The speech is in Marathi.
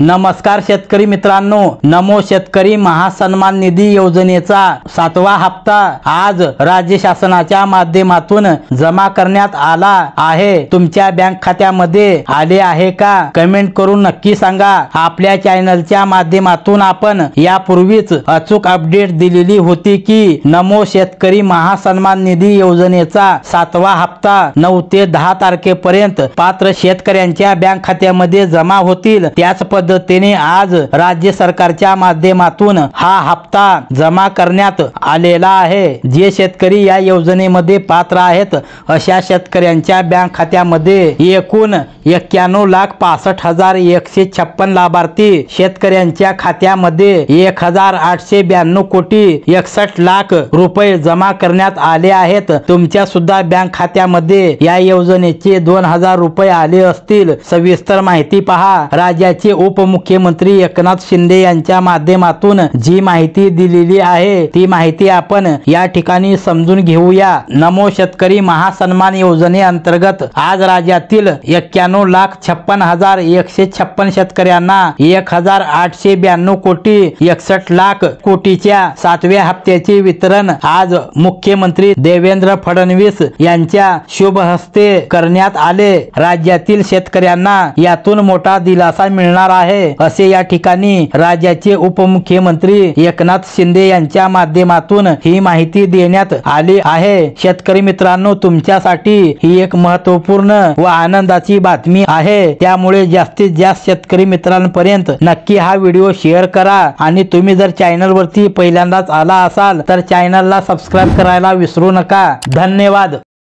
नमस्कार शेतकरी मित्रांनो, नमो शेतकरी महासन्मान निधी योजनेचा 7वा हप्ता आज राज्य शासनाच्या माध्यमातून जमा करण्यात आला आहे। तुमच्या बँक खात्यामध्ये आले आहे का? कमेंट करून नक्की सांगा। आपल्या चॅनलच्या माध्यमातून आपण यापूर्वीच अचूक अपडेट दिलेली होती की नमो शेतकरी महासन्मान निधी योजनेचा 7वा हप्ता 9 ते 10 तारखेपर्यंत पात्र शेतकऱ्यांच्या बँक खात्यामध्ये जमा होतील। त्याच पद्धतीने आज राज्य सरकारच्या माध्यमातून हा हप्ता जमा करण्यात आलेला आहे। जे शेतकरी या योजनेमध्ये पात्र आहेत अशा शेतकऱ्यांच्या बँक खात्यामध्ये एकूण 91,65,156 लाभार्थी शेतकऱ्यांच्या खात्यामध्ये 1,892 कोटी 61 लाख रुपये जमा करण्यात आले आहेत। तुमच्या सुद्धा बँक खात्यामध्ये या योजनेचे 2,000 रुपये आले असतील। सविस्तर माहिती पहा। राज्याचे उपमुख्यमंत्री एकनाथ शिंदे यांच्या माध्यमातून जी माहिती दिलेली आहे ती माहिती आपण या ठिकाणी समजून घेऊया। नमो शेतकरी महासन्मान योजनेअंतर्गत आज राज्यातील 91,56,156 शेतकऱ्यांना 1,892 कोटी 61 लाख कोटीच्या 7व्या हप्त्याचे वितरण आज मुख्यमंत्री देवेंद्र फडणवीस यांच्या शुभ हस्ते करण्यात आले। राज्यातील शेतकऱ्यांना यातून मोठा दिलासा मिळणार आहे असे या ठिकाणी राज्याचे उपमुख्यमंत्री एकनाथ शिंदे यांच्या माध्यमातून ही माहिती देण्यात आली आहे। शेतकरी मित्रांनो, तुमच्यासाठी ही एक महत्त्वपूर्ण व आनंदाची बातमी आहे। त्यामुळे जास्तीत जास्त शेतकरी मित्रांपर्यंत नक्की हा व्हिडिओ शेअर करा आणि तुम्ही जर चॅनल वरती पहिल्यांदाच आला असाल तर चॅनलला सबस्क्राइब करायला विसरू नका। धन्यवाद।